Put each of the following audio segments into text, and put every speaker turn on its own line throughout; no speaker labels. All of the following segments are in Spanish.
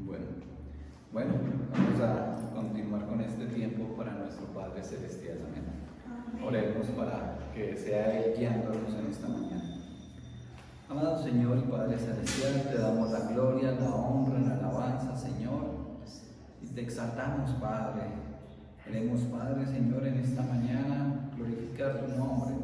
Bueno, bueno, vamos a continuar con este tiempo para nuestro Padre Celestial. Amén. Oremos para que sea Él guiándonos en esta mañana. Amado Señor y Padre Celestial, te damos la gloria, la honra, la alabanza, Señor, y te exaltamos, Padre. Queremos, Padre, Señor, en esta mañana glorificar tu nombre,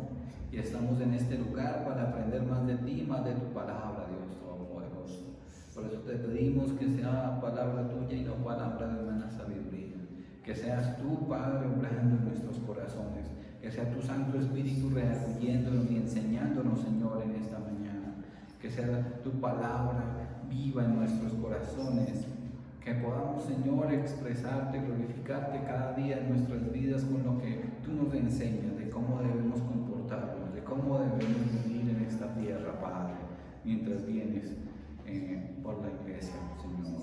y estamos en este lugar para aprender más de ti, más de tu palabra, Dios Todopoderoso. Por eso te pedimos que sea palabra tuya y no palabra de humana sabiduría. Que seas tú, Padre, obrando en nuestros corazones. Que sea tu Santo Espíritu redarguyéndonos y enseñándonos, Señor, en esta mañana. Que sea tu palabra viva en nuestros corazones. Que podamos, Señor, expresarte, glorificarte cada día en nuestras vidas con lo que tú nos enseñas, de cómo debemos comportarnos, de cómo debemos vivir en esta tierra, Padre, mientras vienes por la iglesia, Señor.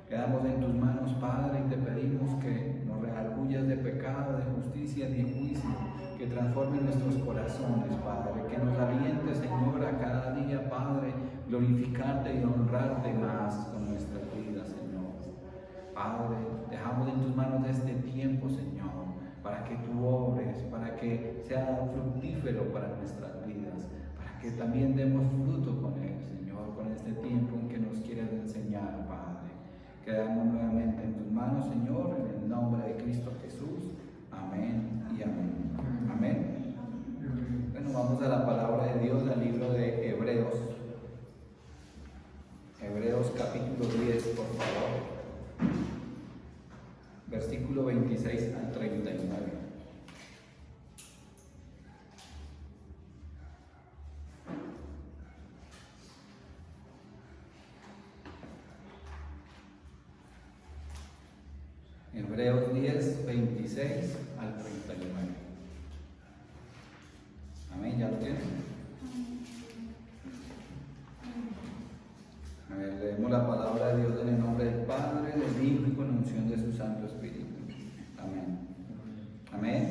Quedamos en tus manos, Padre, y te pedimos que nos redarguyas de pecado, de justicia y de juicio, que transforme nuestros corazones, Padre, que nos aliente, Señor, a cada día, Padre, glorificarte y honrarte más con nuestras vidas, Señor. Padre, dejamos en tus manos este tiempo, Señor, para que tú obres, para que sea fructífero para nuestras vidas, para que también demos fruto con él, Señor, con este tiempo en que nos quieres enseñar, Padre. Quedamos nuevamente en tus manos, Señor, en el nombre de Cristo Jesús. Amén y amén. Amén. Bueno, vamos a la palabra de Dios, al libro de Hebreos. Hebreos capítulo 10, por favor. Versículo 26 al 39. Hebreos 10, 26 al 39. Amén, ¿ya lo tienen? A ver, leemos la palabra de Dios en el nombre del Padre, del Hijo y con unción de su Santo Espíritu. Amén. Amén.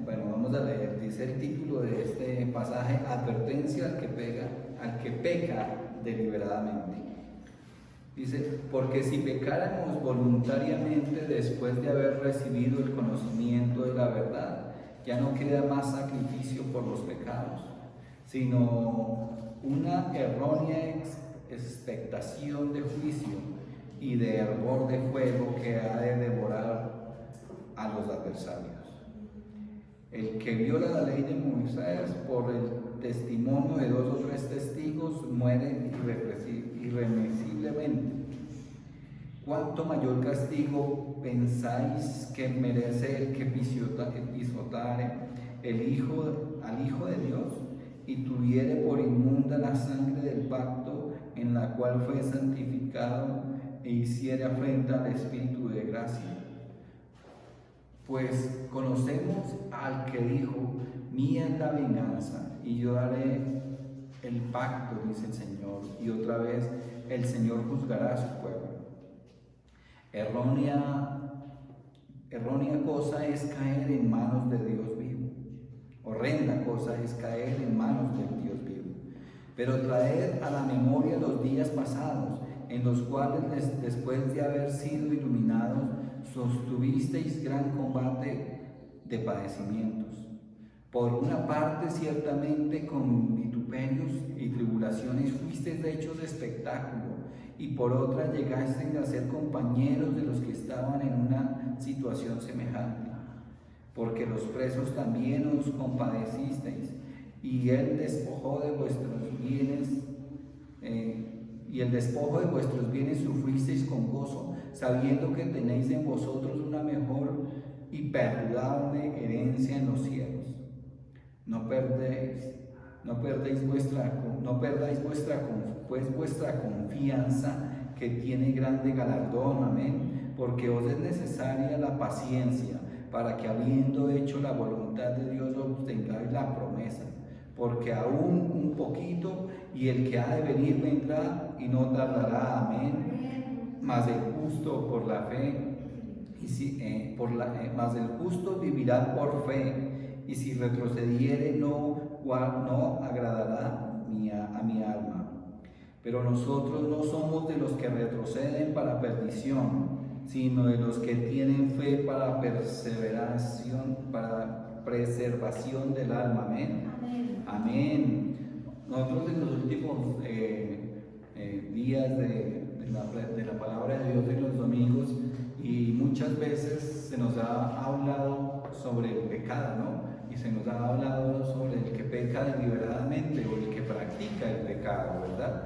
Bueno, vamos a leer. Dice el título de este pasaje: advertencia al que peca deliberadamente. Dice: porque si pecáramos voluntariamente después de haber recibido el conocimiento de la verdad, ya no queda más sacrificio por los pecados, sino una errónea expectación de juicio y de hervor de fuego que ha de devorar a los adversarios. El que viola la ley de Moisés por el testimonio de 2 o 3 testigos muere irremisiblemente. ¿Cuánto mayor castigo pensáis que merece el que pisotare al Hijo de Dios y tuviere por inmunda la sangre del pacto en la cual fue santificado e hiciere afrenta al Espíritu de gracia? Pues conocemos al que dijo: mía es la venganza y yo haré el pacto, dice el Señor, y otra vez el Señor juzgará a su pueblo. Errónea cosa es caer en manos de Dios vivo. Horrenda cosa es caer en manos del Dios vivo. Pero traed a la memoria los días pasados, en los cuales después de haber sido iluminados, sostuvisteis gran combate de padecimientos. Por una parte, ciertamente con vituperios y tribulaciones fuisteis hechos de espectáculo, y por otra llegasteis a ser compañeros de los que estaban en una situación semejante. Porque los presos también os compadecisteis, y el despojo de vuestros bienes sufristeis con gozo, sabiendo que tenéis en vosotros una mejor y perdurable herencia en los cielos. No perdáis vuestra confianza, que tiene grande galardón. Amén. Porque os es necesaria la paciencia, para que habiendo hecho la voluntad de Dios obtengáis la promesa. Porque aún un poquito, y el que ha de venir vendrá y no tardará. Amén. Mas el justo por la fe, mas el justo vivirá por fe, y si retrocediere no agradará a mi alma. Pero nosotros no somos de los que retroceden para perdición, sino de los que tienen fe para preservación del alma. Amén.
Amén.
Amén. Nosotros en los últimos días de la palabra de Dios en los domingos, y muchas veces se nos ha hablado sobre el pecado, ¿no? Y se nos ha hablado sobre el que peca deliberadamente o el que practica el pecado, ¿verdad?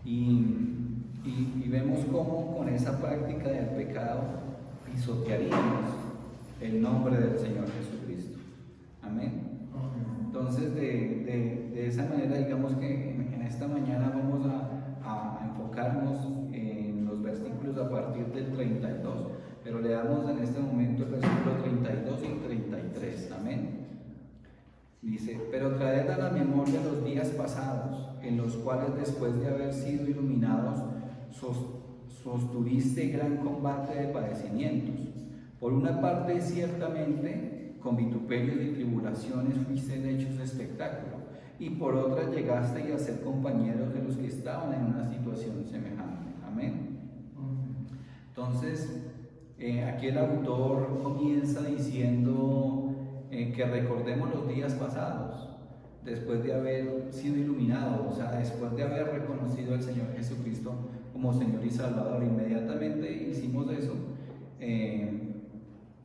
Y vemos cómo con esa práctica del pecado pisotearíamos el nombre del Señor Jesucristo. Amén. Entonces, de esa manera, digamos que en esta mañana vamos a enfocarnos en los versículos a partir del 32, pero leamos en este momento el versículo 32 y 33. Amén. Dice: pero traed a la memoria los días pasados, en los cuales después de haber sido iluminados, sostuviste gran combate de padecimientos. Por una parte, ciertamente, con vituperios y tribulaciones fuiste hechos espectáculo, y por otra llegaste a ser compañeros de los que estaban en una situación semejante. Amén. Entonces, aquí el autor comienza diciendo que recordemos los días pasados, después de haber sido iluminados, o sea, después de haber reconocido al Señor Jesucristo como Señor y Salvador. Inmediatamente hicimos eso,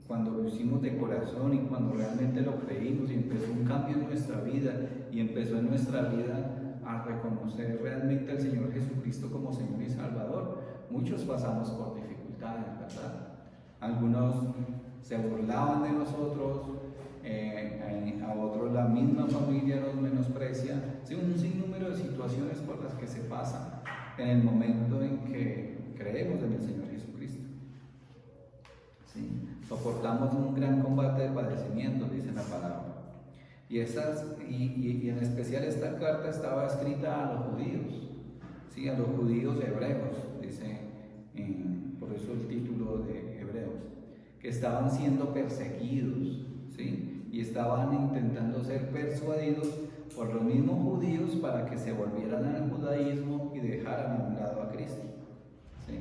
cuando lo hicimos de corazón y cuando realmente lo creímos, y empezó un cambio en nuestra vida, y empezó en nuestra vida a reconocer realmente al Señor Jesucristo como Señor y Salvador. Muchos pasamos por dificultades, ¿verdad? Algunos se burlaban de nosotros, a otros la misma familia nos menosprecia. Sí, un sinnúmero de situaciones por las que se pasan en el momento en que creemos en el Señor Jesucristo. ¿Sí? Soportamos un gran combate de padecimientos, dice la palabra. Y en especial esta carta estaba escrita a los judíos, ¿sí? A los judíos hebreos, dice, por eso el título de Hebreos, que estaban siendo perseguidos, ¿sí? Y estaban intentando ser persuadidos por los mismos judíos para que se volvieran al judaísmo y dejaran a un lado a Cristo, ¿sí?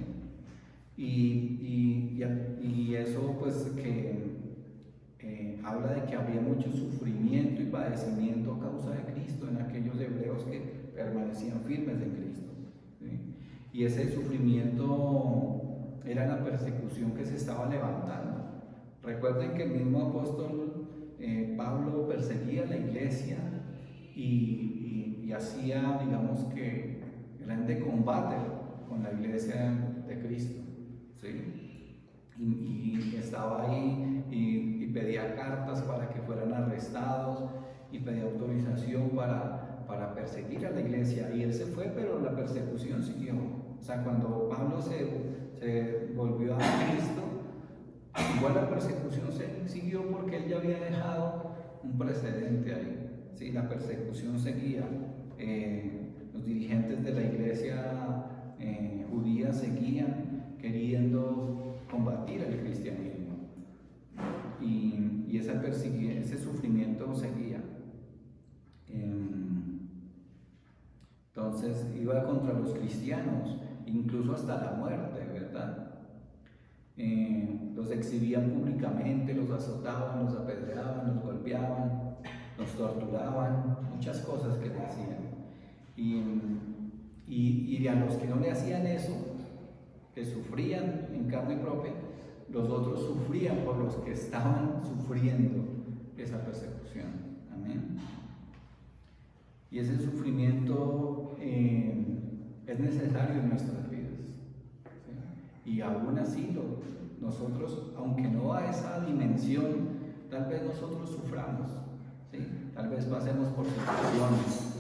Y eso pues que habla de que había mucho sufrimiento y padecimiento a causa de Cristo en aquellos hebreos que permanecían firmes en Cristo, ¿sí? Y ese sufrimiento era la persecución que se estaba levantando. Recuerden que el mismo apóstol Pablo perseguía a la iglesia y hacía, digamos que, grande combate con la iglesia de Cristo, ¿sí? Y estaba ahí y pedía cartas para que fueran arrestados, y pedía autorización para perseguir a la iglesia. Y él se fue, pero la persecución siguió. O sea, cuando Pablo se volvió a Cristo, igual la persecución siguió, porque él ya había dejado un precedente ahí, ¿sí? La persecución seguía. Los dirigentes de la iglesia judía seguían queriendo combatir el cristianismo, y ese sufrimiento seguía. Entonces iba contra los cristianos, incluso hasta la muerte, ¿verdad? Los exhibían públicamente, los azotaban, los apedreaban, los golpeaban, los torturaban, muchas cosas que le hacían. Y a los que no le hacían eso, que sufrían en carne propia, los otros sufrían por los que estaban sufriendo esa persecución. Amén. Y ese sufrimiento es necesario en nuestras vidas, ¿sí? Y aún así nosotros, aunque no a esa dimensión, tal vez nosotros suframos, ¿sí? Tal vez pasemos por situaciones,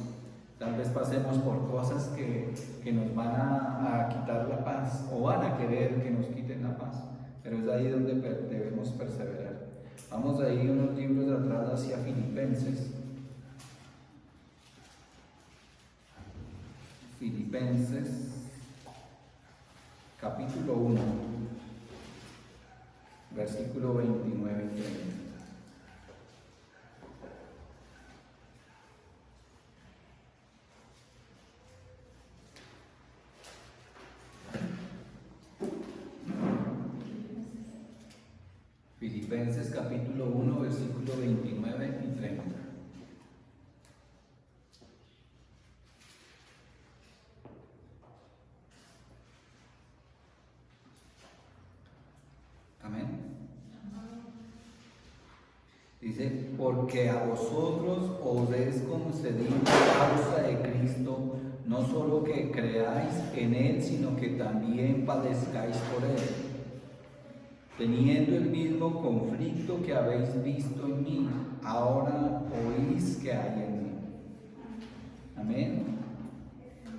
tal vez pasemos por cosas que nos van a quitar la paz, o van a querer que nos quiten la paz, pero es ahí donde debemos perseverar. Vamos ahí unos libros de atrás hacia Filipenses. Filipenses, capítulo 1, versículo 29 y 30. Dice, porque a vosotros os es concedido a causa de Cristo, no solo que creáis en Él, sino que también padezcáis por Él, teniendo el mismo conflicto que habéis visto en mí, ahora oís que hay en mí. Amén.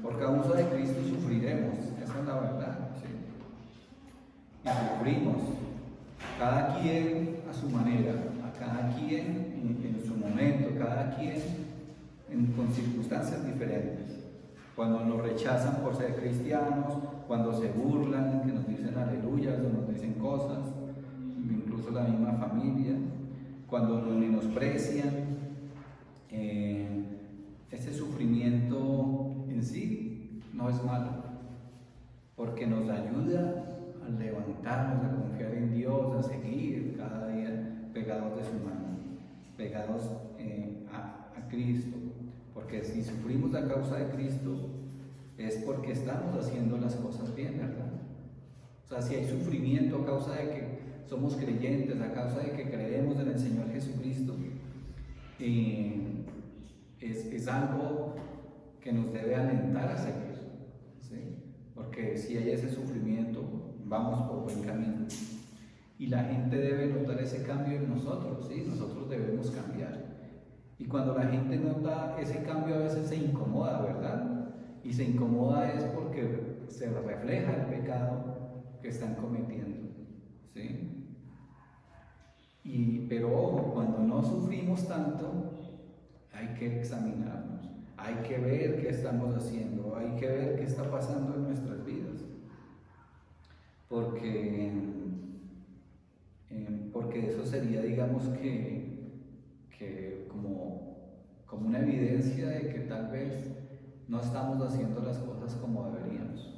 Por causa de Cristo sufriremos, esa es la verdad, ¿sí? Y sufrimos, cada quien a su manera, a cada quien en su momento, cada quien con circunstancias diferentes. Cuando nos rechazan por ser cristianos, cuando se burlan, que nos dicen aleluyas o nos dicen cosas, incluso la misma familia, cuando nos menosprecian, ese sufrimiento en sí no es malo, porque nos ayuda a levantarnos, a confiar en Dios, a seguir cada día pegados de su mano, pegados a Cristo, porque si sufrimos a causa de Cristo es porque estamos haciendo las cosas bien, ¿verdad? O sea, si hay sufrimiento a causa de que somos creyentes, a causa de que creemos en el Señor Jesucristo, es algo que nos debe alentar a seguir, ¿sí? Porque si hay ese sufrimiento, vamos por buen camino. Y la gente debe notar ese cambio en nosotros, ¿sí? Nosotros debemos cambiar. Y cuando la gente nota ese cambio, a veces se incomoda, ¿verdad? Y se incomoda es porque se refleja el pecado que están cometiendo, ¿sí? Pero ojo, cuando no sufrimos tanto, hay que examinarnos, hay que ver qué estamos haciendo, hay que ver qué está pasando en nuestras vidas, porque eso sería, digamos que como una evidencia de que tal vez no estamos haciendo las cosas como deberíamos.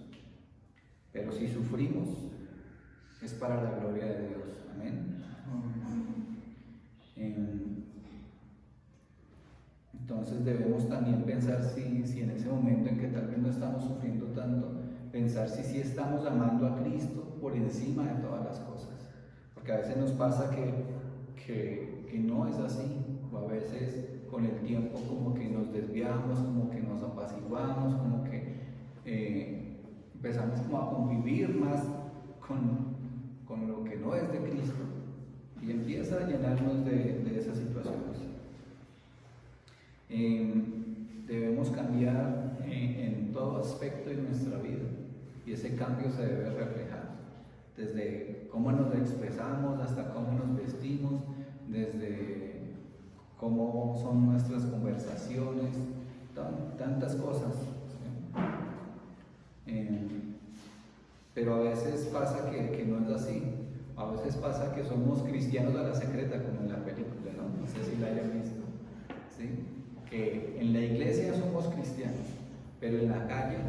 Pero si sufrimos, es para la gloria de Dios. Amén. Entonces debemos también pensar si en ese momento en que tal vez no estamos sufriendo tanto, pensar si estamos amando a Cristo por encima de todas las cosas. Porque a veces nos pasa que no es así, o a veces con el tiempo como que nos desviamos, como que nos apaciguamos, como que empezamos como a convivir más con lo que no es de Cristo, y empieza a llenarnos de esas situaciones. Debemos cambiar en todo aspecto de nuestra vida, y ese cambio se debe reflejar desde cómo nos expresamos hasta cómo nos vestimos, desde cómo son nuestras conversaciones, tantas cosas, ¿sí? Pero a veces pasa que no es así. A veces pasa que somos cristianos a la secreta, como en la película, ¿no? No sé si la hayan visto, ¿sí? Que en la iglesia somos cristianos, pero en la calle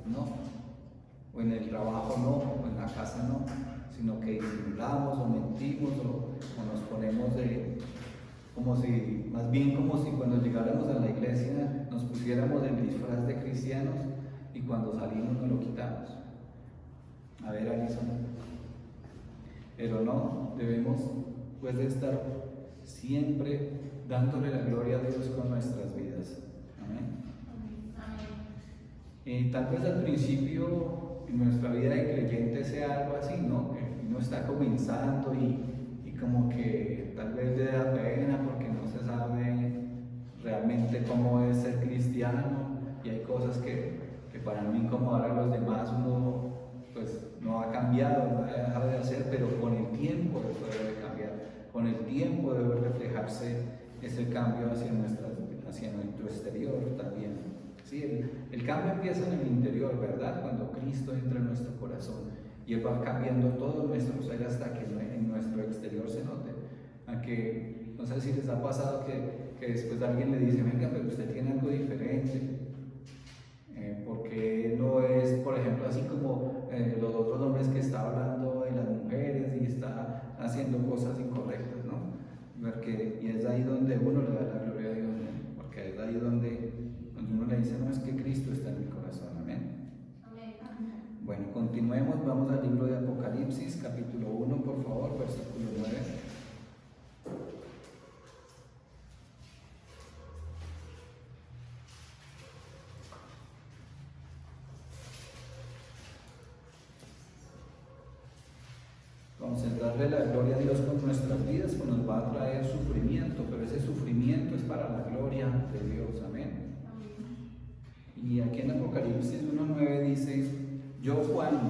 no, o en el trabajo no, o en la casa no, sino que disimulamos o mentimos o nos ponemos más bien como si cuando llegáramos a la iglesia nos pusiéramos el disfraz de cristianos y cuando salimos nos lo quitamos. A ver, Alison. Pero no, debemos pues de estar siempre dándole la gloria a Dios con nuestras vidas. Amén. Tal vez al principio en nuestra vida de creyente sea algo así, ¿no? Que uno está comenzando y como que tal vez le da pena porque no se sabe realmente cómo es ser cristiano, y hay cosas que para no incomodar a los demás uno pues no ha cambiado, no ha dejado de hacer, pero con el tiempo eso debe cambiar, con el tiempo debe reflejarse ese cambio hacia nuestro exterior también. Sí, el cambio empieza en el interior, ¿verdad? Cuando Cristo entra en nuestro corazón y Él va cambiando todo nuestro ser hasta que en nuestro exterior se note. Aunque no sé si les ha pasado que después alguien le dice, venga, pero usted tiene algo diferente. Porque no es, por ejemplo, así como los otros hombres que está hablando de las mujeres y está haciendo cosas incorrectas, ¿no? Y es ahí donde uno le da la gloria a Dios, ¿no? Porque es ahí donde uno le dice, no, es que Cristo está en mi corazón. Amén. Amén. Bueno, continuemos, vamos al libro de Apocalipsis, capítulo 1, por favor, versículo 9. Entonces, darle la gloria a Dios con nuestras vidas pues nos va a traer sufrimiento, pero ese sufrimiento es para la gloria de Dios. Amén. Y aquí en Apocalipsis 1:9 dice: yo, Juan,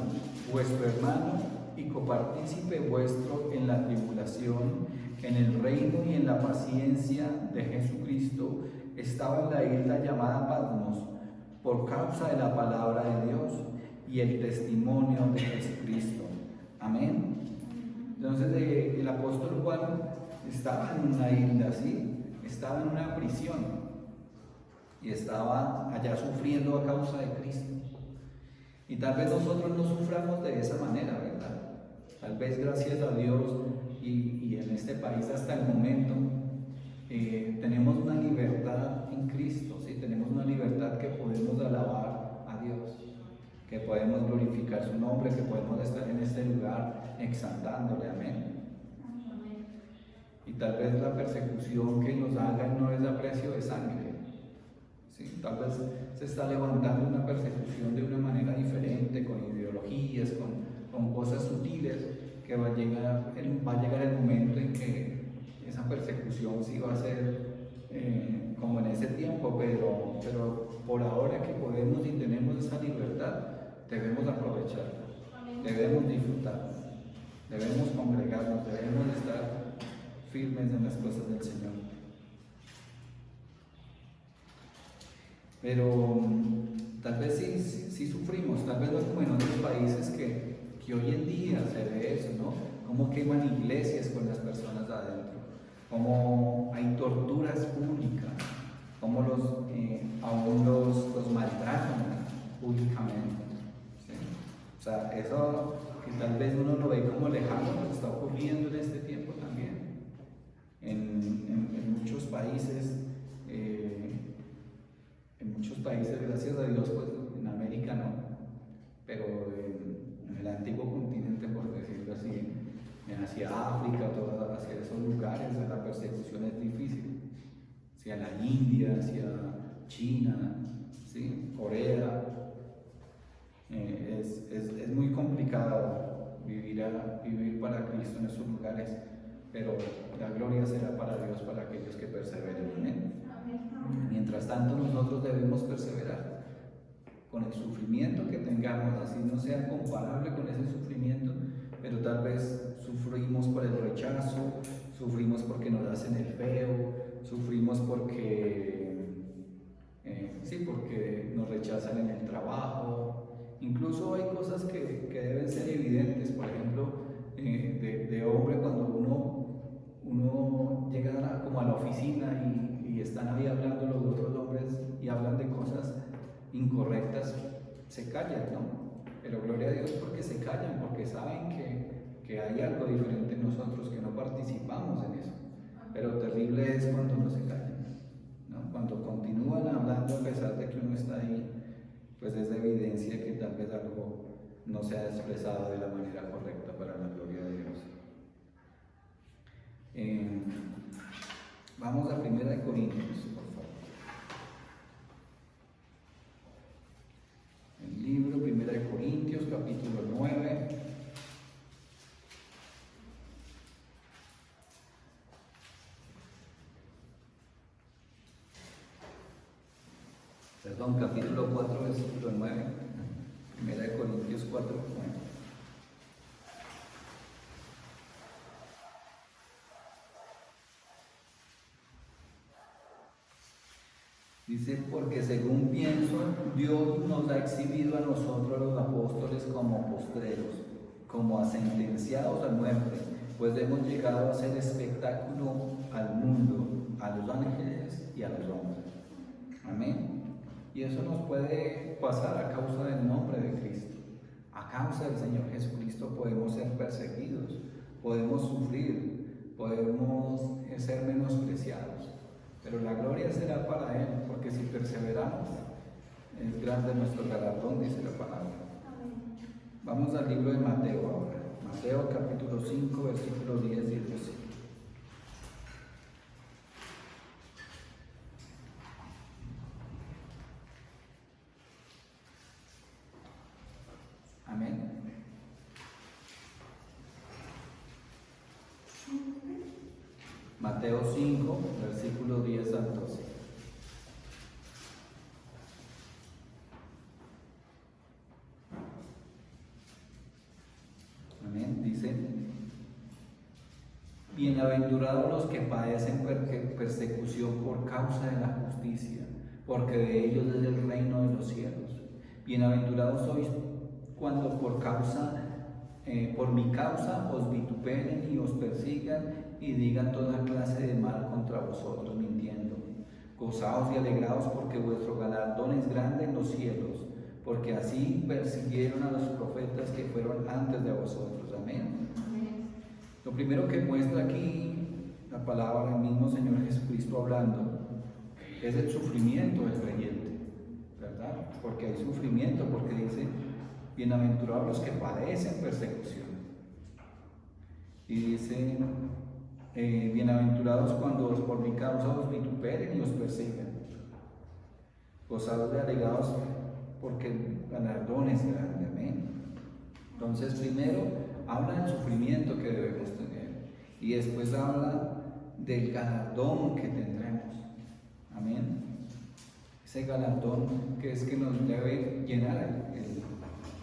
vuestro hermano y copartícipe vuestro en la tribulación, en el reino y en la paciencia de Jesucristo, estaba en la isla llamada Patmos, por causa de la palabra de Dios y el testimonio de Jesucristo. Amén. Entonces el apóstol Juan estaba en una isla así, estaba en una prisión y estaba allá sufriendo a causa de Cristo. Y tal vez nosotros no suframos de esa manera, ¿verdad? Tal vez gracias a Dios y en este país hasta el momento tenemos una libertad en Cristo, ¿sí? Tenemos una libertad que podemos alabar a Dios, que podemos glorificar su nombre, que podemos estar en este lugar exaltándole. Amén. Y tal vez la persecución que nos hagan no es a precio de sangre, ¿sí? Tal vez se está levantando una persecución de una manera diferente, con ideologías, con cosas sutiles, que va a llegar el momento en que esa persecución sí va a ser como en ese tiempo, pero por ahora que podemos y tenemos esa libertad, debemos aprovecharla, debemos disfrutarla, debemos congregarnos, debemos estar firmes en las cosas del Señor. Pero tal vez sí sufrimos, tal vez no como en otros países que hoy en día se ve eso, ¿no? Cómo queman iglesias con las personas adentro, cómo hay torturas públicas, cómo aún los maltratan públicamente, ¿sí? O sea, eso que tal vez uno lo ve como lejano, lo que está ocurriendo en este tiempo también. En muchos países, gracias a Dios, pues en América no, pero en el antiguo continente, por decirlo así, hacia África, hacia esos lugares, la persecución es difícil. Hacia la India, hacia China, ¿sí? Corea, es muy complicado vivir para Cristo en esos lugares, pero la gloria será para Dios, para aquellos que perseveren. ¿Amén? Mientras tanto, nosotros debemos perseverar con el sufrimiento que tengamos, así no sea comparable con ese sufrimiento, pero tal vez sufrimos por el rechazo, sufrimos porque nos hacen el feo, sufrimos porque nos rechazan en el trabajo. Incluso hay cosas que deben ser evidentes, por ejemplo, de hombre, cuando uno llega como a la oficina y están ahí hablando los otros hombres y hablan de cosas incorrectas, se callan, ¿no? Pero gloria a Dios porque se callan, porque saben que hay algo diferente en nosotros, que no participamos en eso. Pero terrible es cuando no se callan, ¿no? Cuando continúan hablando a pesar de que uno está ahí, pues es evidencia que tal vez algo no se ha expresado de la manera correcta para la gloria de Dios. Vamos a 1 Corintios, por favor. El libro 1 Corintios, capítulo 9. Perdón, capítulo 4, versículo 9. 1 Corintios 4, 9. Dice: porque según pienso, Dios nos ha exhibido a nosotros los apóstoles como postreros, como a sentenciados a muerte, pues hemos llegado a ser espectáculo al mundo, a los ángeles y a los hombres. Amén. Y eso nos puede pasar a causa del nombre de Cristo. A causa del Señor Jesucristo podemos ser perseguidos, podemos sufrir, podemos ser menospreciados. Pero la gloria será para Él, porque si perseveramos, es grande nuestro galardón, dice la palabra. Vamos al libro de Mateo ahora. Mateo capítulo 5, versículos 10 y 12. Amén. Mateo 5, versículos 10 al 12. Amén. Dice: bienaventurados los que padecen persecución por causa de la justicia, porque de ellos es el reino de los cielos. Bienaventurados sois cuando por mi causa os vituperen y os persigan y digan toda clase de mal contra vosotros mintiendo. Gozaos y alegraos, porque vuestro galardón es grande en los cielos, porque así persiguieron a los profetas que fueron antes de vosotros. Amén. Lo primero que muestra aquí la palabra del mismo Señor Jesucristo hablando es el sufrimiento del creyente, ¿verdad? Porque hay sufrimiento, porque dice: bienaventurados los que padecen persecución. Y dice: bienaventurados cuando por mi causa os vituperen y os persigan. Gozados y alegrados, porque el galardón es grande. Amén. Entonces, primero habla del sufrimiento que debemos tener, y después habla del galardón que tendremos. Amén. Ese galardón que es que nos debe llenar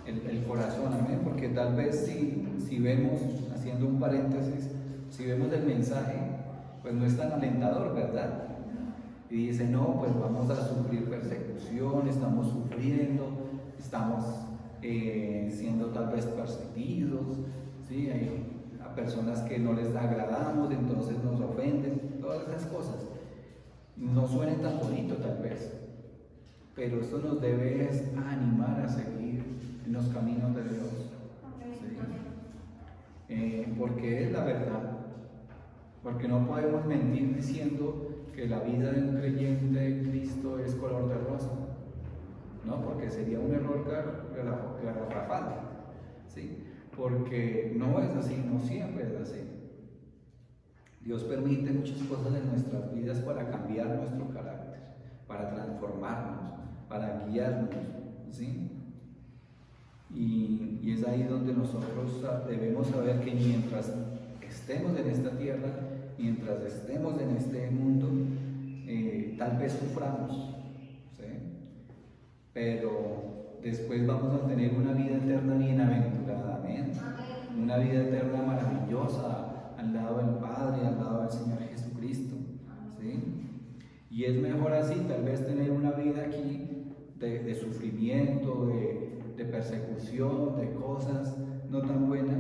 el corazón. Amén. Porque tal vez si vemos, haciendo un paréntesis, si vemos el mensaje, pues no es tan alentador, ¿verdad? Y dice: no, pues vamos a sufrir persecución, estamos sufriendo, estamos siendo tal vez perseguidos, ¿sí? Hay a personas que no les agradamos, entonces nos ofenden, todas esas cosas. No suena tan bonito tal vez, pero esto nos debe animar a seguir en los caminos de Dios, ¿sí? Porque es la verdad, porque no podemos mentir diciendo que la vida de un creyente en Cristo es color de rosa, ¿no? Porque sería un error garrafal, ¿sí? Porque no es así, no siempre es así. Dios permite muchas cosas en nuestras vidas para cambiar nuestro carácter, para transformarnos, para guiarnos, ¿sí? Y es ahí donde nosotros debemos saber que mientras estemos en esta tierra, mientras estemos en este mundo, tal vez suframos, ¿sí? Pero después vamos a tener una vida eterna bienaventurada. Amén. Una vida eterna maravillosa al lado del Padre, al lado del Señor Jesucristo, ¿sí? Y es mejor así, tal vez tener una vida aquí de sufrimiento, de persecución, de cosas no tan buenas,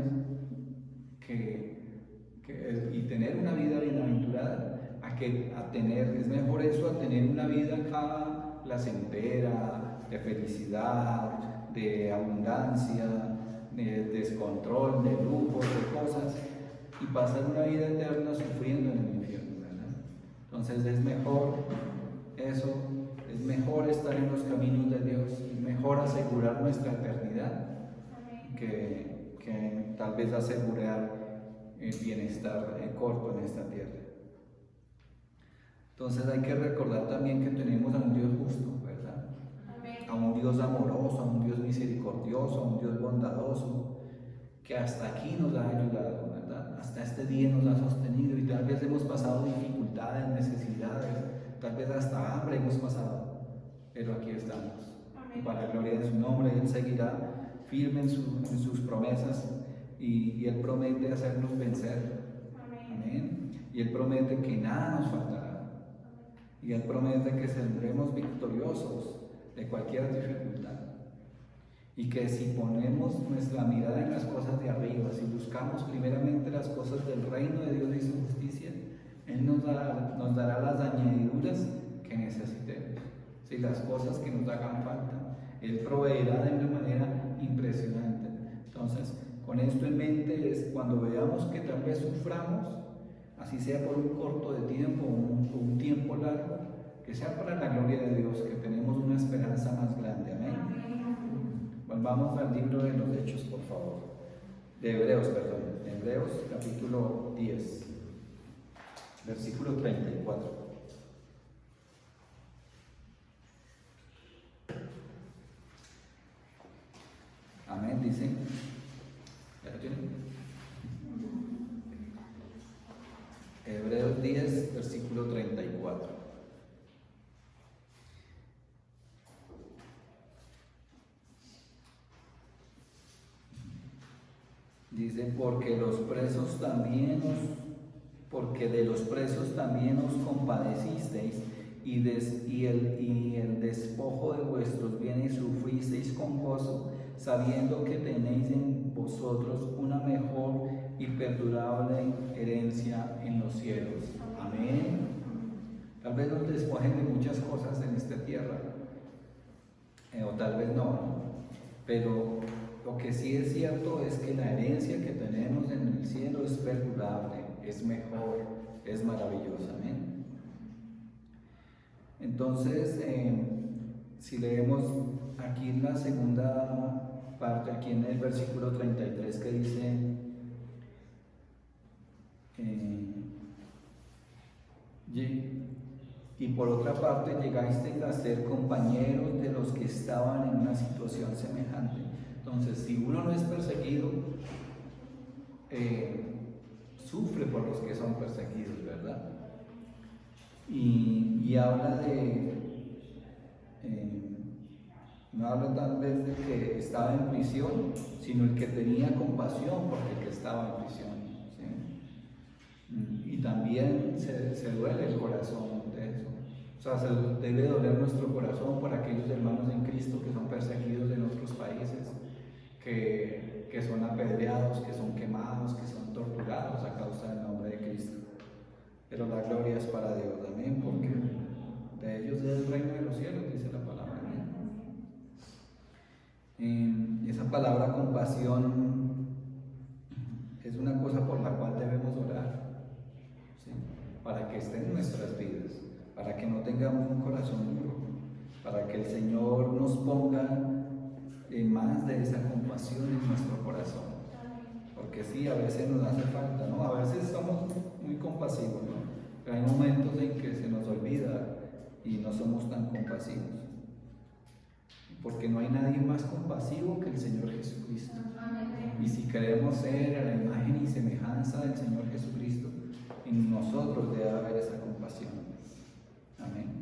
y tener una vida bienaventurada, es mejor eso a tener una vida acá placentera, de felicidad, de abundancia, de descontrol, de lujos, de cosas, y pasar una vida eterna sufriendo en el infierno, ¿verdad? Entonces es mejor eso, es mejor estar en los caminos de Dios, es mejor asegurar nuestra eternidad que tal vez asegurar el bienestar corto en esta tierra. Entonces hay que recordar también que tenemos a un Dios justo, ¿verdad? A un Dios amoroso, a un Dios misericordioso, a un Dios bondadoso, que hasta aquí nos ha ayudado, ¿verdad? Hasta este día nos ha sostenido, y tal vez hemos pasado dificultades, necesidades, tal vez hasta hambre hemos pasado, pero aquí estamos. Y para la gloria de su nombre, Él seguirá firme en sus promesas, y Él promete hacernos vencer. Amén. Y Él promete que nada nos faltará. Y Él promete que saldremos victoriosos de cualquier dificultad. Y que si ponemos nuestra mirada en las cosas de arriba, si buscamos primeramente las cosas del reino de Dios y su justicia, Él nos dará las añadiduras que necesitemos, ¿sí? Las cosas que nos hagan falta. Él proveerá de una manera impresionante. Entonces, con esto en mente, es cuando veamos que tal vez suframos, así sea por un corto de tiempo o un tiempo largo, que sea para la gloria de Dios, que tenemos una esperanza más grande. Amén. Volvamos al libro de los Hechos, por favor. Hebreos capítulo 10, versículo 34. Amén, dice. ¿Ya lo tienen? Hebreos Hebreos 10, versículo 34. Dice, porque de los presos también os compadecisteis, y el despojo de vuestros bienes sufristeis con gozo, sabiendo que tenéis en vosotros una mejor y perdurable herencia en los cielos. Amén. Tal vez nos despojen de muchas cosas en esta tierra, o tal vez no, pero lo que sí es cierto es que la herencia que tenemos en el cielo es perdurable, es mejor, es maravillosa. Amén. Entonces, si leemos aquí en la segunda parte, aquí en el versículo 33, que dice, y por otra parte llegasteis a ser compañeros de los que estaban en una situación semejante. Entonces, si uno no es perseguido, sufre por los que son perseguidos, ¿verdad? Y habla no habla tal vez de que estaba en prisión, sino el que tenía compasión por el que estaba en prisión, ¿sí? Y también se duele el corazón de eso. O sea, se debe doler nuestro corazón por aquellos hermanos en Cristo que son perseguidos en otros países, que son apedreados, que son quemados, que son torturados a causa del nombre de Cristo. Pero la gloria es para Dios, amén, porque de ellos es el reino de los cielos, dice la palabra. Esa palabra compasión es una cosa por la cual debemos orar, ¿sí? Para que esté en nuestras vidas, para que no tengamos un corazón duro, para que el Señor nos ponga más de esa compasión en nuestro corazón. Porque sí, a veces nos hace falta, ¿no? A veces somos muy compasivos, ¿no? Pero hay momentos en que se nos olvida y no somos tan compasivos. Porque no hay nadie más compasivo que el Señor Jesucristo. Y si queremos ser a la imagen y semejanza del Señor Jesucristo, en nosotros debe haber esa compasión. Amén.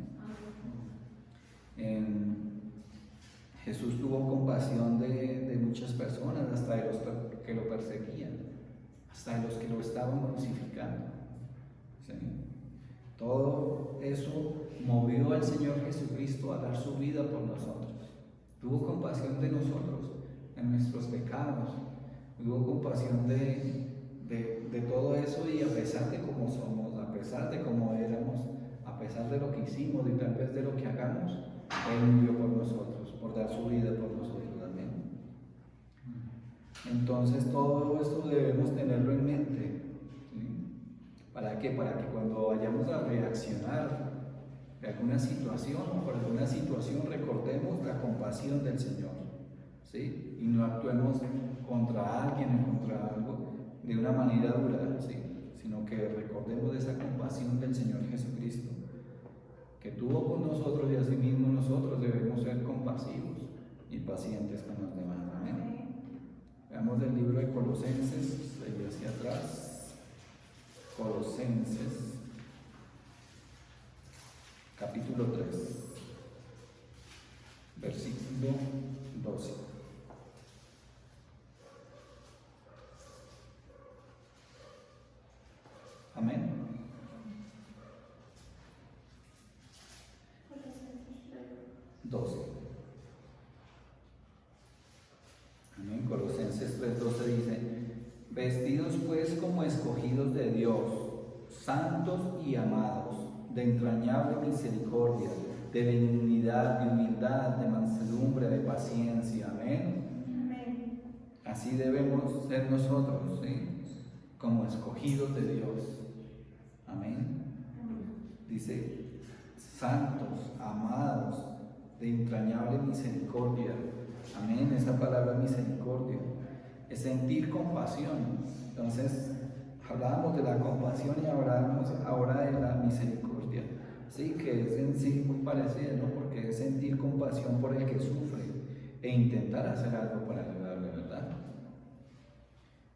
Jesús tuvo compasión de muchas personas, hasta de los que lo perseguían, hasta de los que lo estaban crucificando. ¿Sí? Todo eso movió al Señor Jesucristo a dar su vida por nosotros. Tuvo compasión de nosotros, en nuestros pecados. Tuvo compasión de todo eso, y a pesar de cómo somos, a pesar de cómo éramos, a pesar de lo que hicimos y tal vez de lo que hagamos, Él murió por nosotros, por dar su vida por nosotros también. Entonces todo esto debemos tenerlo en mente. ¿Sí? ¿Para qué? Para que cuando vayamos a reaccionar de alguna situación o por alguna situación, recordemos la compasión del Señor, ¿sí? Y no actuemos contra alguien o contra algo de una manera dura, ¿sí? Sino que recordemos esa compasión del Señor Jesucristo, que tuvo con nosotros, y asimismo nosotros debemos ser compasivos y pacientes con los demás. Amén. Veamos el libro de Colosenses, ahí hacia atrás. Colosenses, capítulo 3, versículo 12. Amén. Amén. Colosenses 3:12 dice: vestidos pues como escogidos de Dios, santos y amados, de entrañable misericordia, de benignidad, de humildad, de mansedumbre, de paciencia. Amén. Amén. Así debemos ser nosotros, ¿sí? Como escogidos de Dios. Amén. Dice: santos, amados, de entrañable misericordia. Amén. Esa palabra misericordia es sentir compasión. Entonces, hablábamos de la compasión y hablamos ahora de la misericordia. Sí, que es en sí muy parecida, ¿no? Porque es sentir compasión por el que sufre e intentar hacer algo para ayudarle, ¿verdad?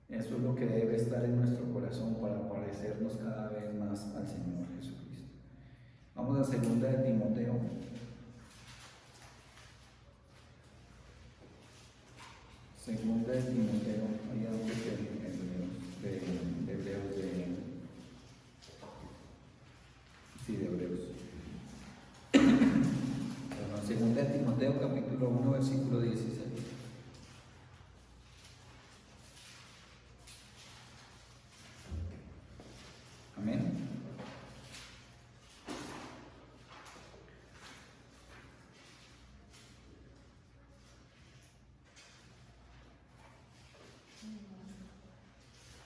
Eso es lo que debe estar en nuestro corazón para parecernos cada vez más al Señor Jesucristo. Vamos a 2 de Timoteo. Segunda de Timoteo, hay algo de Hebreos, de Hebreos. Bueno, segunda de Timoteo, capítulo 1, versículo 16. Amén.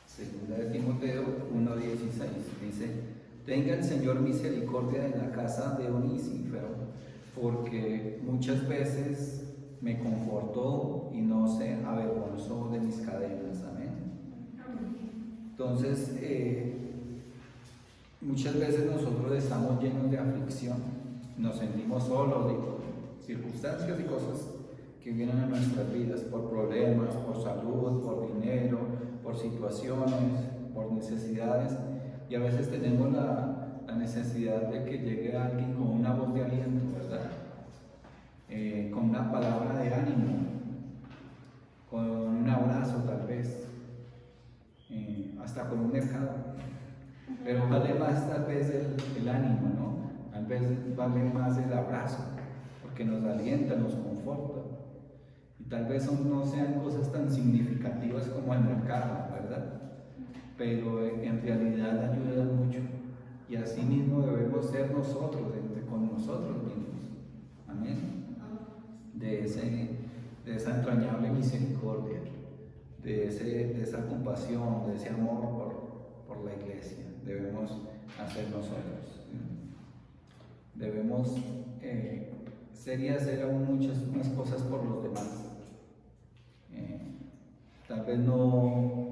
Segunda de Timoteo 1:16 dice: tenga el Señor misericordia en la casa de Onesíforo, porque muchas veces me confortó y no se avergonzó de mis cadenas. Amén. Entonces, muchas veces nosotros estamos llenos de aflicción, nos sentimos solos, de circunstancias y cosas que vienen a nuestras vidas por problemas, por salud, por dinero, por situaciones, por necesidades, y a veces tenemos la necesidad de que llegue alguien con una voz de aliento, ¿verdad? Con una palabra de ánimo, con un abrazo tal vez, hasta con un mercado, pero vale más tal vez el ánimo, ¿no? Tal vez vale más el abrazo, porque nos alienta, nos conforta. Y tal vez no sean cosas tan significativas como el mercado, ¿verdad? Pero en realidad ayudan mucho. Y así mismo debemos ser nosotros, con nosotros mismos. Amén. De esa entrañable misericordia, de esa compasión, de ese amor por la iglesia. Debemos hacer nosotros. Debemos ser y hacer aún muchas más cosas por los demás. Tal vez no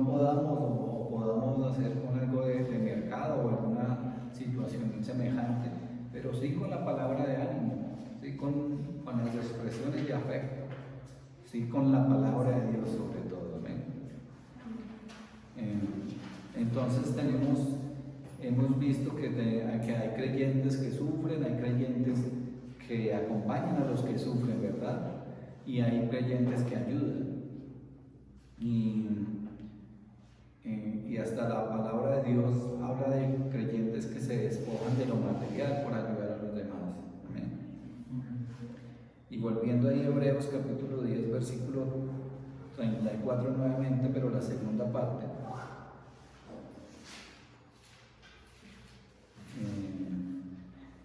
podamos o podamos hacer con algo de mercado o alguna situación semejante, pero sí con la palabra de ánimo, sí con las expresiones de afecto, sí con la palabra de Dios sobre todo. ¿Amén? Entonces hemos visto que hay creyentes que sufren, hay creyentes que acompañan a los que sufren, ¿verdad? Y hay creyentes que ayudan. Y hasta la palabra de Dios habla de creyentes que se despojan de lo material por ayudar a los demás. Amén. Y volviendo ahí a Hebreos capítulo 10, versículo 34 nuevamente, pero la segunda parte.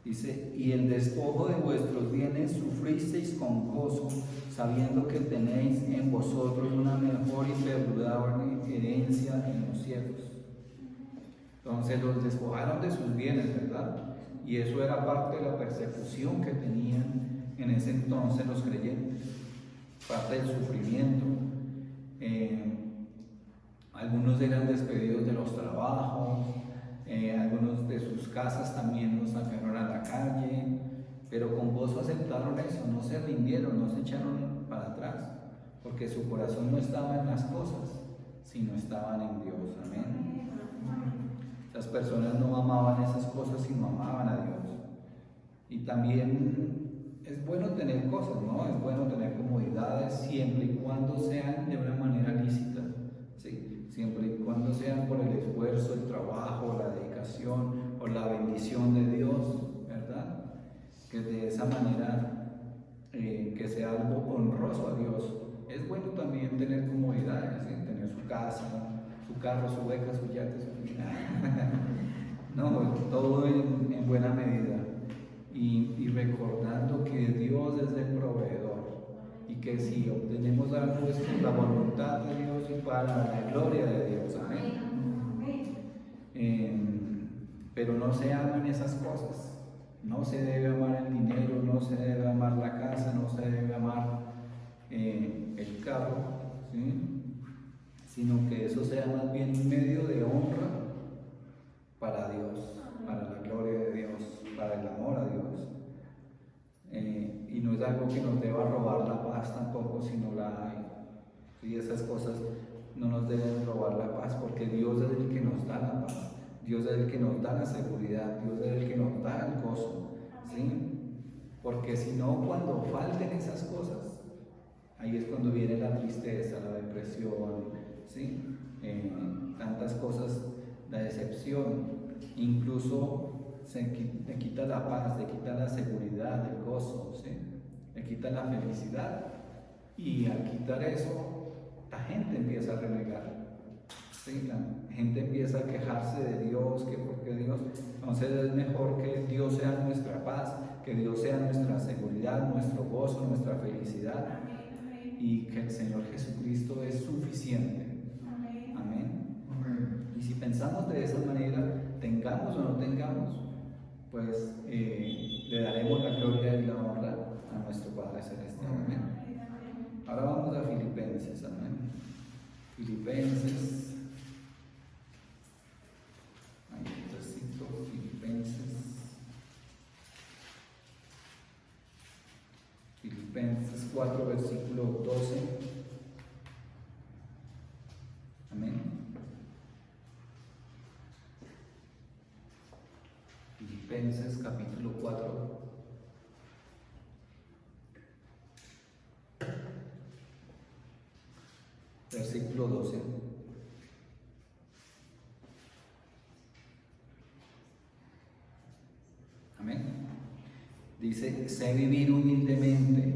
Dice: y el despojo de vuestros bienes sufristeis con gozo, sabiendo que tenéis en vosotros una mejor y perdurable herencia en los cielos. Entonces los despojaron de sus bienes, ¿verdad? Y eso era parte de la persecución que tenían en ese entonces los creyentes, parte del sufrimiento. Algunos eran despedidos de los trabajos, algunos de sus casas también los sacaron a la calle, pero con gozo aceptaron eso, no se rindieron, no se echaron para atrás, porque su corazón no estaba en las cosas, sino estaban en Dios. Amén. Las personas no amaban esas cosas, sino amaban a Dios. Y también es bueno tener cosas, ¿no? Es bueno tener comodidades siempre y cuando sean de una manera lícita, ¿sí? Siempre y cuando sean por el esfuerzo, el trabajo, la dedicación o la bendición de Dios, ¿verdad? Que de esa manera que sea algo honroso a Dios. Es bueno también tener comodidades, ¿sí? Tener su casa, su carro, su beca, su yate, su vida. No, todo en buena medida. Y recordando que Dios es el proveedor y que si obtenemos algo es por la voluntad de Dios y para la gloria de Dios. Amén. Pero no se aman esas cosas. No se debe amar el dinero, no se debe amar la casa, no se debe amar el carro, ¿sí? Sino que eso sea más bien un medio de honra para Dios, para la gloria de Dios, para el amor a Dios. Y no es algo que nos deba robar la paz tampoco, sino la hay. Y esas cosas no nos deben robar la paz, porque Dios es el que nos da la paz, Dios es el que nos da la seguridad, Dios es el que nos da el gozo, ¿sí? Porque si no, cuando falten esas cosas, ahí es cuando viene la tristeza, la depresión, ¿sí? Tantas cosas, la decepción, incluso le quita la paz, le quita la seguridad, el gozo, ¿sí? Le quita la felicidad, y al quitar eso, la gente empieza a renegar, ¿sí? La gente empieza a quejarse de Dios, que porque Dios, entonces es mejor que Dios sea nuestra paz, que Dios sea nuestra seguridad, nuestro gozo, nuestra felicidad, y que el Señor Jesucristo es suficiente. Amén. Y si pensamos de esa manera, tengamos o no tengamos, pues le daremos la gloria y la honra a nuestro Padre Celestial. Amén. Ahora vamos a Filipenses. Amén. Filipenses. Ahí está, Filipenses. Filipenses 4, versículo 12. Amén. Filipenses capítulo 4. Versículo 12. Amén. Dice: sé vivir humildemente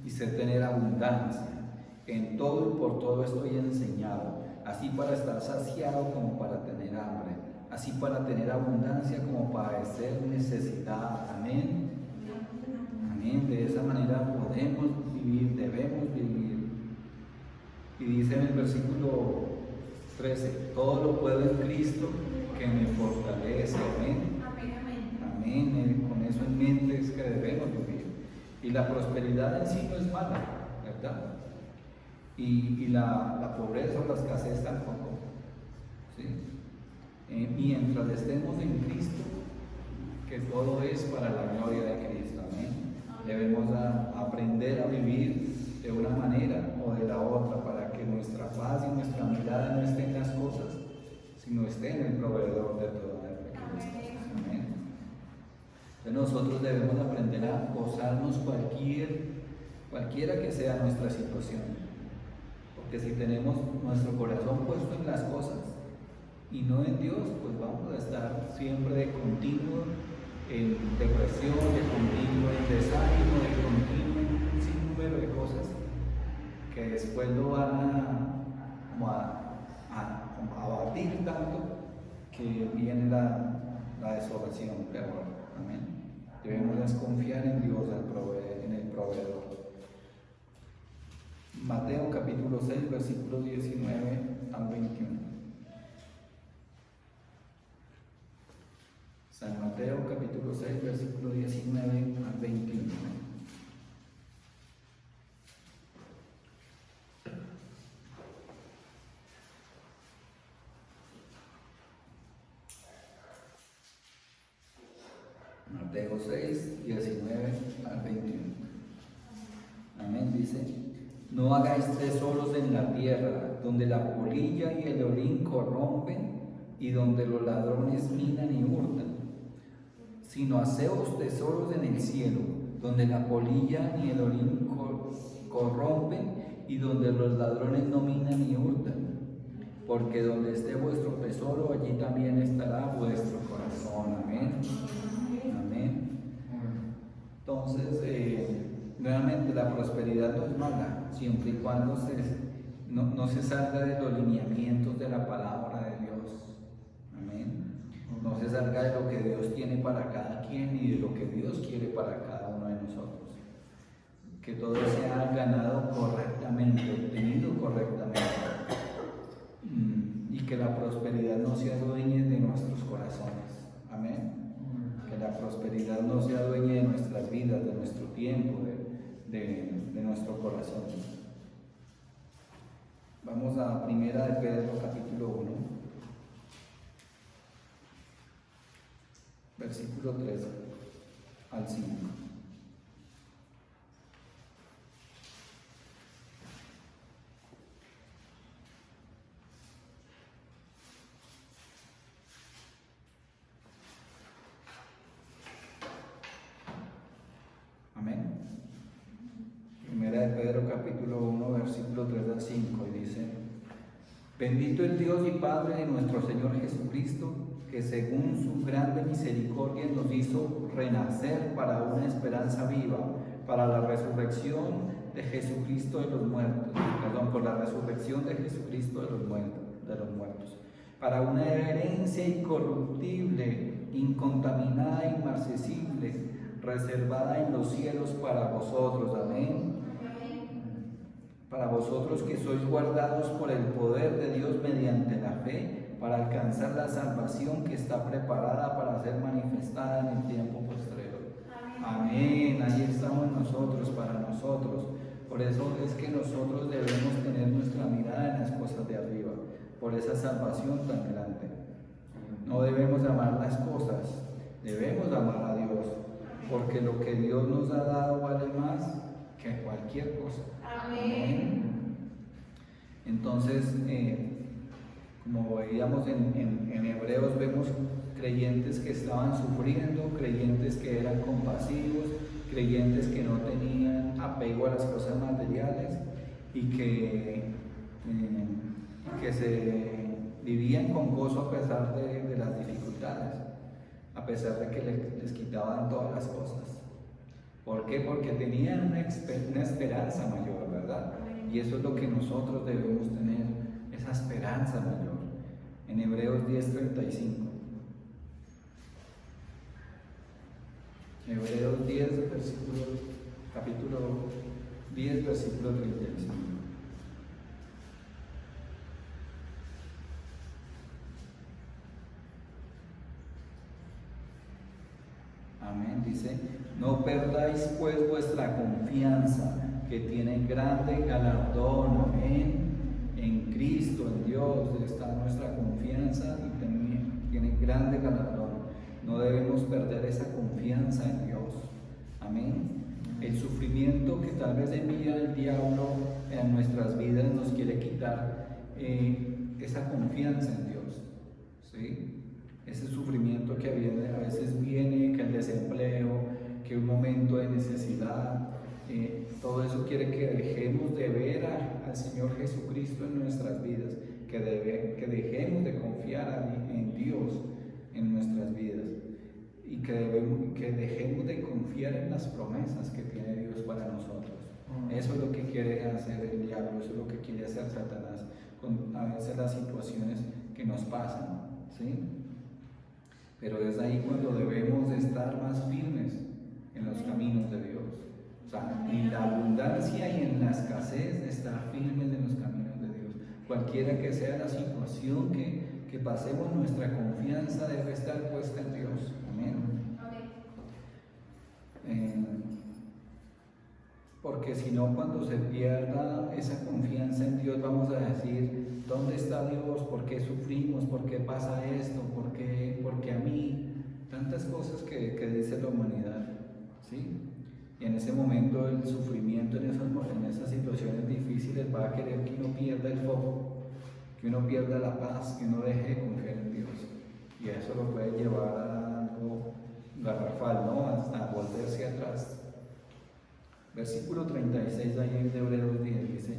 y sé tener abundancia. En todo y por todo estoy enseñado, así para estar saciado como para tener hambre, así para tener abundancia como para padecer necesidad. Amén. Amén. De esa manera podemos vivir, debemos vivir. Y dice en el versículo 13: todo lo puedo en Cristo que me fortalece. Amén. Amén. Con eso en mente es que debemos vivir. Y la prosperidad en sí no es mala, ¿verdad? Y la pobreza o la escasez tampoco, ¿sí? Mientras estemos en Cristo, que todo es para la gloria de Cristo. Amén. Debemos aprender a vivir de una manera o de la otra, para que nuestra paz y nuestra mirada no esté en las cosas, sino esté en el proveedor de todas las cosas. Amén. Entonces nosotros debemos aprender a gozarnos cualquiera que sea nuestra situación, porque si tenemos nuestro corazón puesto en las cosas y no en Dios, pues vamos a estar siempre de continuo en depresión, de continuo en desánimo, de continuo en un sinnúmero de cosas que después lo van a abatir tanto que viene la desolación peor. Amén. Debemos desconfiar en Dios, en el proveedor. Mateo capítulo 6, versículos 19 al 21. San Mateo capítulo 6, versículo 19 al 21. Mateo 6, 19 al 21. Amén. Dice: no hagáis tesoros en la tierra, donde la polilla y el orín corrompen, y donde los ladrones minan y hurtan, sino haceos tesoros en el cielo, donde la polilla ni el orín corrompen, y donde los ladrones no minan ni hurtan. Porque donde esté vuestro tesoro, allí también estará vuestro corazón. Amén. Amén. Entonces, nuevamente, la prosperidad no es mala, siempre y cuando no se salga de los lineamientos de la palabra de Dios. Amén. No se salga de lo que Dios tiene para cada quien y de lo que Dios quiere para cada uno de nosotros. Que todo sea ganado correctamente, obtenido correctamente. Y que la prosperidad no se adueñe de nuestros corazones. Amén. Que la prosperidad no se adueñe de nuestras vidas, de nuestro tiempo, de nuestro corazón. Vamos a Primera de Pedro capítulo 1, versículo 3 al 5. Bendito el Dios y Padre de nuestro Señor Jesucristo, que según su grande misericordia nos hizo renacer para una esperanza viva, para la resurrección de Jesucristo de los muertos, por la resurrección de Jesucristo de los muertos, para una herencia incorruptible, incontaminada e inmarcesible, reservada en los cielos para vosotros. Amén. Para vosotros que sois guardados por el poder de Dios mediante la fe, para alcanzar la salvación que está preparada para ser manifestada en el tiempo postrero. Amén. Ahí estamos nosotros, para nosotros. Por eso es que nosotros debemos tener nuestra mirada en las cosas de arriba, por esa salvación tan grande. No debemos amar las cosas, debemos amar a Dios, porque lo que Dios nos ha dado vale más que cualquier cosa. Amén. Entonces, como veíamos en Hebreos, vemos creyentes que estaban sufriendo, creyentes que eran compasivos, creyentes que no tenían apego a las cosas materiales y que se vivían con gozo a pesar de las dificultades, a pesar de que les quitaban todas las cosas. ¿Por qué? Porque tenían una esperanza mayor, ¿verdad? Y eso es lo que nosotros debemos tener, esa esperanza mayor. En Hebreos 10:35. Hebreos 10, capítulo 10, versículo 35. Amén, dice: no perdáis pues vuestra confianza, que tiene grande galardón. Amén. En Cristo, en Dios está nuestra confianza y tiene grande galardón. No debemos perder esa confianza en Dios. Amén. El sufrimiento que tal vez envía el diablo en nuestras vidas nos quiere quitar esa confianza en Dios, ¿sí? Ese sufrimiento que a veces viene, que el desempleo, que un momento de necesidad, todo eso quiere que dejemos de ver al Señor Jesucristo en nuestras vidas, que dejemos de confiar en Dios en nuestras vidas y que dejemos de confiar en las promesas que tiene Dios para nosotros. Eso es lo que quiere hacer el diablo, eso es lo que quiere hacer Satanás con a veces las situaciones que nos pasan, ¿sí? Pero es ahí cuando debemos de estar más firmes en los caminos de Dios. O sea, en la abundancia y en la escasez de estar firmes en los caminos de Dios. Cualquiera que sea la situación que pasemos, nuestra confianza debe estar puesta en Dios. Amén. Porque si no, cuando se pierda esa confianza en Dios, vamos a decir: ¿dónde está Dios? ¿Por qué sufrimos? ¿Por qué pasa esto? ¿Por qué a mí? Tantas cosas que dice la humanidad, ¿sí? Y en ese momento el sufrimiento, en esas situaciones difíciles, va a querer que uno pierda el foco, que uno pierda la paz, que uno deje de confiar en Dios. Y eso lo puede llevar a algo garrafal, ¿no? Hasta volverse atrás. Versículo 36 ahí de Hebreos 10 dice: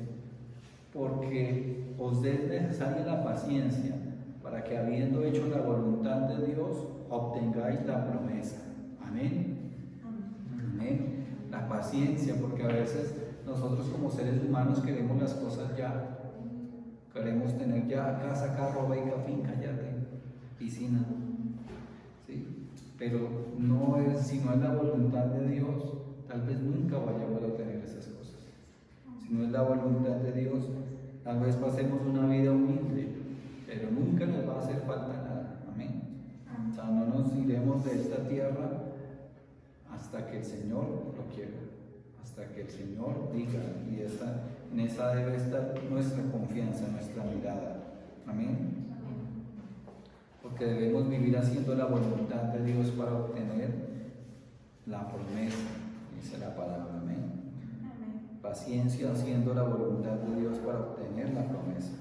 porque os es necesaria la paciencia, para que habiendo hecho la voluntad de Dios, obtengáis la promesa. Amén. Amén. La paciencia, porque a veces nosotros como seres humanos queremos las cosas ya. Queremos tener ya casa, carro, beca, finca, yate, piscina, ¿sí? Pero si no es la voluntad de Dios, tal vez nunca vayamos a tener esas cosas. Si no es la voluntad de Dios, tal vez pasemos una vida humilde, pero nunca nos va a hacer falta nada. Amén. O sea, no nos iremos de esta tierra hasta que el Señor lo quiera, hasta que el Señor diga, y en esa debe estar nuestra confianza, nuestra mirada. Amén. Porque debemos vivir haciendo la voluntad de Dios para obtener la promesa, dice la palabra. Amén. Paciencia haciendo la voluntad de Dios para obtener la promesa.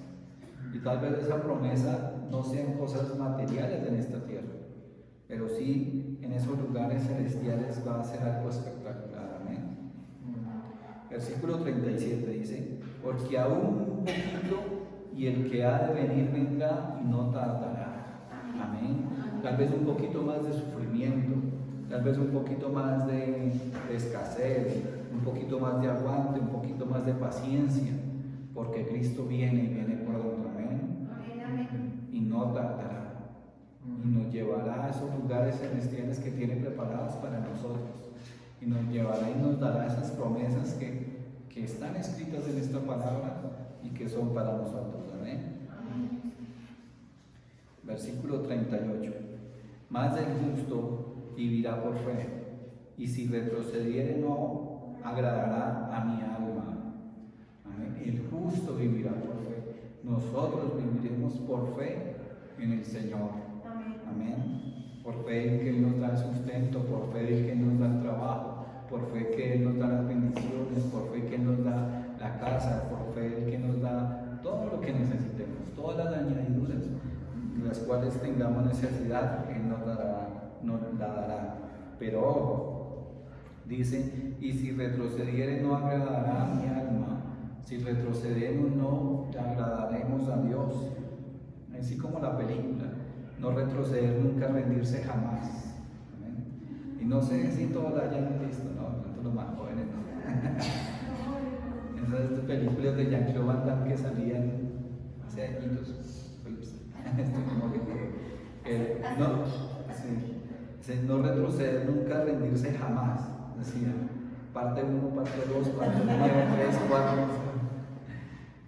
Y tal vez esa promesa no sean cosas materiales en esta tierra, pero sí en esos lugares celestiales va a ser algo espectacular. Amén. Versículo 37 dice: porque aún un poquito y el que ha de venir vendrá y no tardará. Amén. Tal vez un poquito más de sufrimiento, tal vez un poquito más de escasez, un poquito más de aguante, un poquito más de paciencia, porque Cristo viene y viene pronto. Amén. Y no tardará. Y nos llevará a esos lugares celestiales que tiene preparados para nosotros. Y nos llevará y nos dará esas promesas que están escritas en esta palabra y que son para nosotros. Amén. Versículo 38. Mas el justo vivirá por fe, y si retrocediere no agradará a mi alma. Amén. El justo vivirá por fe. Nosotros viviremos por fe en el Señor. Amén. Por fe en que Él nos da el sustento, por fe en que Él nos da el trabajo, por fe que Él nos da las bendiciones, por fe que Él nos da la casa, por fe en que nos da todo lo que necesitemos, todas las añadiduras, las cuales tengamos necesidad, Él nos la dará. Pero ojo, dice, y si retrocediere no agradará a mi alma. Si retrocedemos no agradaremos a Dios. Así como la película, no retroceder nunca, rendirse jamás. ¿Amén? Y no sé si todos la hayan visto, ¿no? Tanto los más jóvenes, ¿no? Esas películas de Jean-Claude Van Damme que salían hace añitos. No retroceder nunca, rendirse jamás. Decía, parte 1, parte 2, parte 9, 3, 4.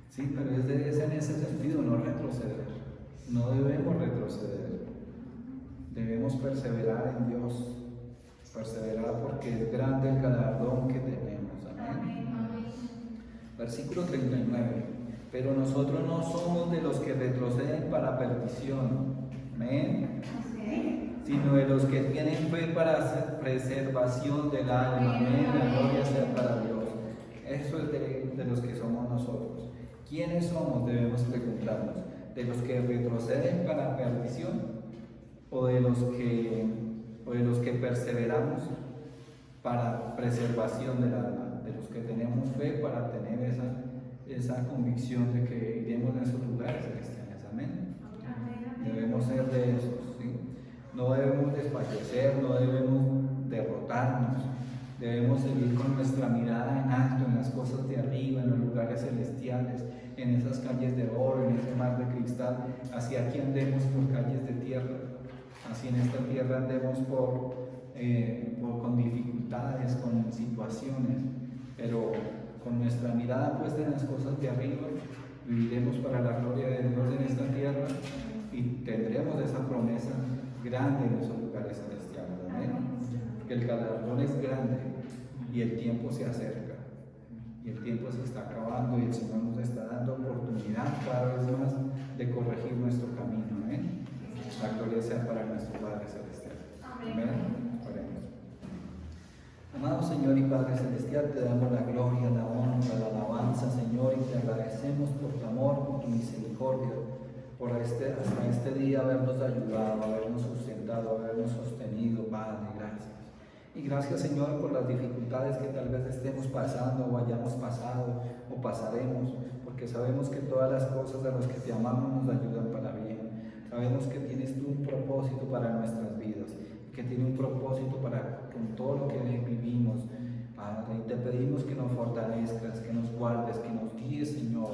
Sí, pero es en ese sentido, no retroceder. No debemos retroceder. Debemos perseverar en Dios. Perseverar porque es grande el galardón que tenemos. Amén. Versículo 39. Pero nosotros no somos de los que retroceden para perdición. Amén. Sino de los que tienen fe para preservación del alma. Amén. La gloria sea para Dios. Eso es de los que somos nosotros. ¿Quiénes somos? Debemos preguntarnos. ¿De los que retroceden para perdición? ¿O de los que perseveramos para preservación del alma? De los que tenemos fe para tener esa convicción de que iremos a esos lugares celestiales. Amén. Debemos ser de esos, ¿sí? No debemos desfallecer, no debemos derrotarnos. Debemos seguir con nuestra mirada en alto, en las cosas de arriba, en los lugares celestiales, en esas calles de oro, en ese mar de cristal. Así aquí andemos por calles de tierra, así en esta tierra andemos con dificultades, con situaciones, pero con nuestra mirada puesta en las cosas de arriba, viviremos para la gloria de Dios en esta tierra y tendremos esa promesa grande en esos lugares celestiales. Amén. Porque el galardón es grande y el tiempo se acerca y el tiempo se está acabando y el Señor nos está dando oportunidad cada vez más de corregir nuestro camino. Amén. La gloria sea para nuestro Padre Celestial. Amén. Oremos. Amado Señor y Padre Celestial, te damos la gloria, la honra, la alabanza, Señor, y te agradecemos por tu amor, por tu misericordia, por hasta este día habernos ayudado, habernos sustentado, habernos sostenido. Padre, gracias. Y gracias, Señor, por las dificultades que tal vez estemos pasando o hayamos pasado o pasaremos, porque sabemos que todas las cosas a las que te amamos nos ayudan para bien. Sabemos que tienes tú un propósito para nuestras vidas, que tiene un propósito con todo lo que vivimos. Padre, y te pedimos que nos fortalezcas, que nos guardes, que nos guíes, Señor,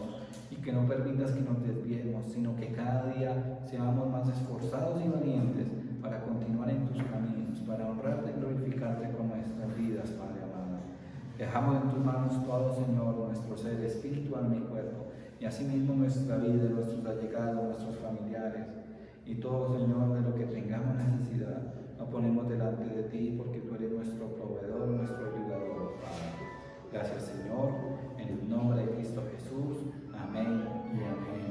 y que no permitas que nos desviemos, sino que cada día seamos más esforzados y valientes para continuar en tus caminos, para honrarte y glorificarte con nuestras vidas, Padre amado. Dejamos en tus manos todo, Señor, nuestro ser, espíritu, alma y cuerpo, y asimismo nuestra vida, nuestros allegados, nuestros familiares, y todo, Señor, de lo que tengamos necesidad, lo ponemos delante de ti, porque tú eres nuestro proveedor, nuestro ayudador, Padre. Gracias, Señor, en el nombre de Cristo Jesús. Amén y amén.